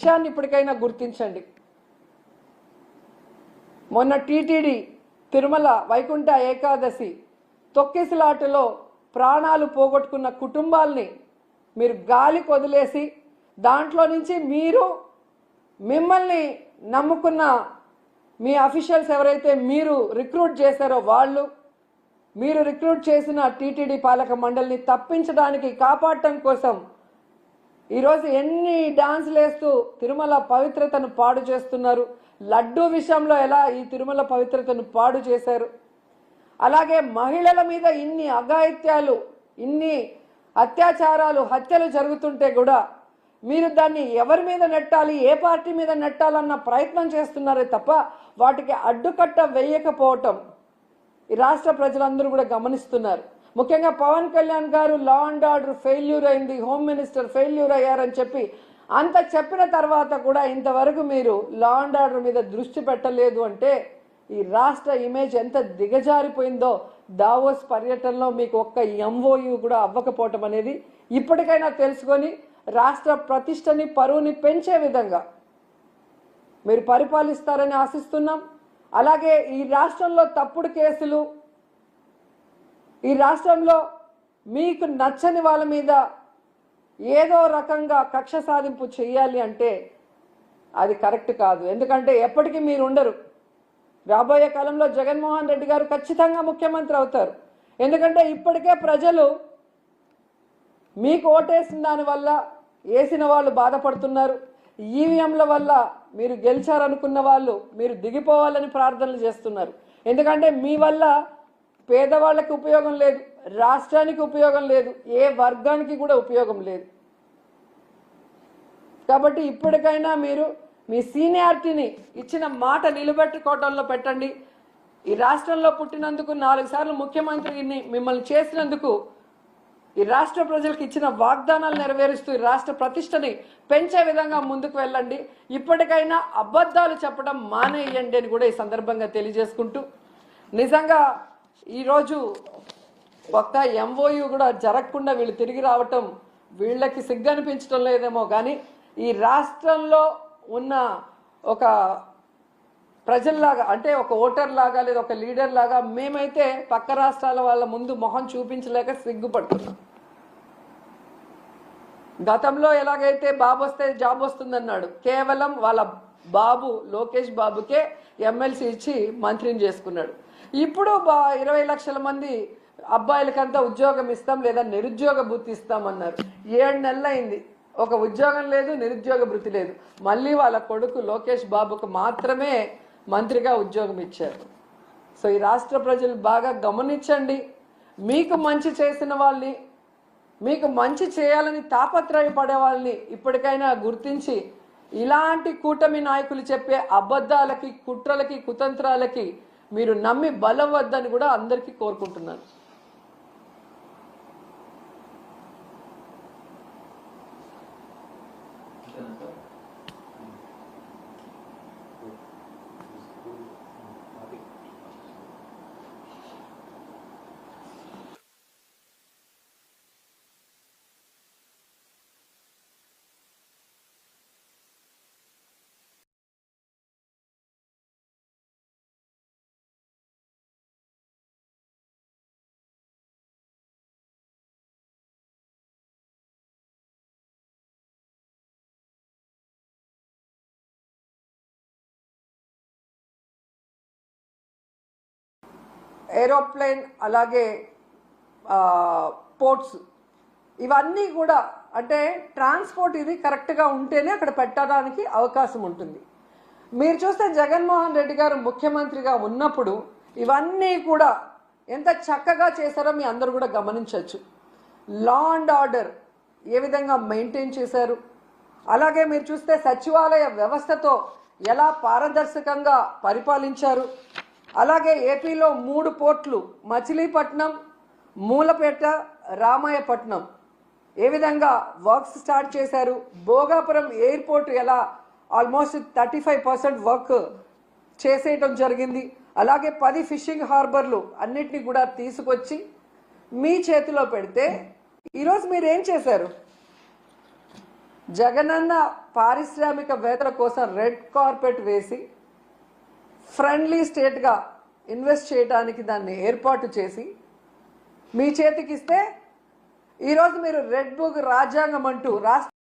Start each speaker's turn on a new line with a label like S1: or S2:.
S1: విషయాన్ని ఇప్పటికైనా గుర్తించండి. మొన్న టీటీడీ తిరుమల వైకుంఠ ఏకాదశి తొక్కిసలాటలో ప్రాణాలు పోగొట్టుకున్న కుటుంబాల్ని మీరు గాలి వదిలేసి దాంట్లో నుంచి మిమ్మల్ని నమ్ముకున్న మీ అఫీషియల్స్ ఎవరైతే మీరు రిక్రూట్ చేశారో మీరు రిక్రూట్ చేసిన టీటీడీ పాలక మండలిని తప్పించడానికి కాపాడటం కోసం ఈరోజు ఎన్ని డాన్సులు వేస్తూ తిరుమల పవిత్రతను పాడు చేస్తున్నారు. లడ్డూ విషయంలో ఎలా ఈ తిరుమల పవిత్రతను పాడు చేశారు. అలాగే మహిళల మీద ఇన్ని అఘాయిత్యాలు, ఇన్ని అత్యాచారాలు, హత్యలు జరుగుతుంటే కూడా మీరు దాన్ని ఎవరి మీద నెట్టాలి, ఏ పార్టీ మీద నెట్టాలన్న ప్రయత్నం చేస్తున్నారే తప్ప వాటికి అడ్డుకట్ట వేయకపోవటం ఈ రాష్ట్ర ప్రజలందరూ కూడా గమనిస్తున్నారు. ముఖ్యంగా పవన్ కళ్యాణ్ గారు లా అండ్ ఆర్డర్ ఫెయిల్యూర్ అయింది, హోమ్ మినిస్టర్ ఫెయిల్యూర్ అయ్యారని చెప్పి అంత చెప్పిన తర్వాత కూడా ఇంతవరకు మీరు లా అండ్ ఆర్డర్ మీద దృష్టి పెట్టలేదు అంటే ఈ రాష్ట్ర ఇమేజ్ ఎంత దిగజారిపోయిందో దావోస్ పర్యటనలో మీకు ఒక్క ఎంఓయూ కూడా అవ్వకపోవటం అనేది ఇప్పటికైనా తెలుసుకొని రాష్ట్ర ప్రతిష్టని, పరువుని పెంచే విధంగా మీరు పరిపాలిస్తారని ఆశిస్తున్నాం. అలాగే ఈ రాష్ట్రంలో తప్పుడు కేసులు, ఈ రాష్ట్రంలో మీకు నచ్చని వాళ్ళ మీద ఏదో రకంగా కక్ష సాధింపు చేయాలి అంటే అది కరెక్ట్ కాదు. ఎందుకంటే ఎప్పటికీ మీరు ఉండరు. రాబోయే కాలంలో జగన్మోహన్ రెడ్డి గారు ఖచ్చితంగా ముఖ్యమంత్రి అవుతారు. ఎందుకంటే ఇప్పటికే ప్రజలు మీకు ఓటేసిన దానివల్ల వేసిన వాళ్ళు బాధపడుతున్నారు. ఈవీఎంల వల్ల మీరు గెలిచారనుకున్న వాళ్ళు మీరు దిగిపోవాలని ప్రార్థనలు చేస్తున్నారు. ఎందుకంటే మీ వల్ల పేదవాళ్ళకి ఉపయోగం లేదు, రాష్ట్రానికి ఉపయోగం లేదు, ఏ వర్గానికి కూడా ఉపయోగం లేదు. కాబట్టి ఇప్పటికైనా మీరు మీ సీనియారిటీని ఇచ్చిన మాట నిలబెట్టుకోవడంలో పెట్టండి. ఈ రాష్ట్రంలో పుట్టినందుకు 4 సార్లు ముఖ్యమంత్రిని మిమ్మల్ని చేసినందుకు ఈ రాష్ట్ర ప్రజలకు ఇచ్చిన వాగ్దానాలు నెరవేరుస్తూ ఈ రాష్ట్ర ప్రతిష్టని పెంచే విధంగా ముందుకు వెళ్ళండి. ఇప్పటికైనా అబద్ధాలు చెప్పడం మానేయండి అని కూడా ఈ సందర్భంగా తెలియజేసుకుంటూ, నిజంగా ఈరోజు ఒక్క ఎంఓయూ కూడా జరగకుండా వీళ్ళు తిరిగి రావటం వీళ్ళకి సిగ్గనిపించడం లేదేమో కానీ ఈ రాష్ట్రంలో ఉన్న ఒక ప్రజల్లాగా, అంటే ఒక ఓటర్ లాగా లేదా ఒక లీడర్ లాగా మేమైతే పక్క రాష్ట్రాల వాళ్ళ ముందు మొహం చూపించలేక సిగ్గుపడుతున్నాం. గతంలో ఎలాగైతే బాబు వస్తే జాబ్ వస్తుందన్నాడు, కేవలం వాళ్ళ బాబు లోకేష్ బాబుకే ఎమ్మెల్సీ ఇచ్చి మంత్రిని చేసుకున్నాడు. ఇప్పుడు 20 లక్షల మంది అబ్బాయిలకంతా ఉద్యోగం ఇస్తాం లేదా నిరుద్యోగ భృతి ఇస్తామన్నారు. 7 నెలలు అయింది, ఒక ఉద్యోగం లేదు, నిరుద్యోగ భృతి లేదు. మళ్ళీ వాళ్ళ కొడుకు లోకేష్ బాబుకు మాత్రమే మంత్రిగా ఉద్యోగం ఇచ్చారు. సో ఈ రాష్ట్ర ప్రజలు బాగా గమనించండి. మీకు మంచి చేసిన వాళ్ళని, మీకు మంచి చేయాలని తాపత్రయపడే వాళ్ళని ఇప్పటికైనా గుర్తించి ఇలాంటి కూటమి నాయకులు చెప్పే అబద్ధాలకి, కుట్రలకి, కుతంత్రాలకి మీరు నమ్మి బలం వద్దని కూడా అందరికీ కోరుకుంటున్నాను. ఏరోప్లేన్, అలాగే పోర్ట్స్, ఇవన్నీ కూడా అంటే ట్రాన్స్పోర్ట్ ఇది కరెక్ట్గా ఉంటేనే అక్కడ పెట్టడానికి అవకాశం ఉంటుంది. మీరు చూస్తే జగన్మోహన్ రెడ్డి గారు ముఖ్యమంత్రిగా ఉన్నప్పుడు ఇవన్నీ కూడా ఎంత చక్కగా చేశారో మీ అందరూ కూడా గమనించవచ్చు. లా అండ్ ఆర్డర్ ఏ విధంగా మెయింటైన్ చేశారు. అలాగే మీరు చూస్తే సచివాలయ వ్యవస్థతో ఎలా పారదర్శకంగా పరిపాలించారు. అలాగే ఏపీలో 3 పోర్ట్లు, మచిలీపట్నం, మూలపేట, రామాయపట్నం ఏ విధంగా వర్క్స్ స్టార్ట్ చేశారు. భోగాపురం ఎయిర్పోర్ట్ ఎలా ఆల్మోస్ట్ 35% వర్క్ చేసేయటం జరిగింది. అలాగే 10 ఫిషింగ్ హార్బర్లు అన్నిటినీ కూడా తీసుకొచ్చి మీ చేతిలో పెడితే ఈరోజు మీరు ఏం చేశారు? జగనన్న పారిశ్రామికవేత్తల కోసం రెడ్ కార్పెట్ వేసి ఫ్రెండ్లీ స్టేట్గా ఇన్వెస్ట్ చేయడానికి దాన్ని ఏర్పాటు చేసి మీ చేతికిస్తే ఈరోజు మీరు రెడ్ బుక్ రాజ్యాంగం అంటూ రాష్ట్ర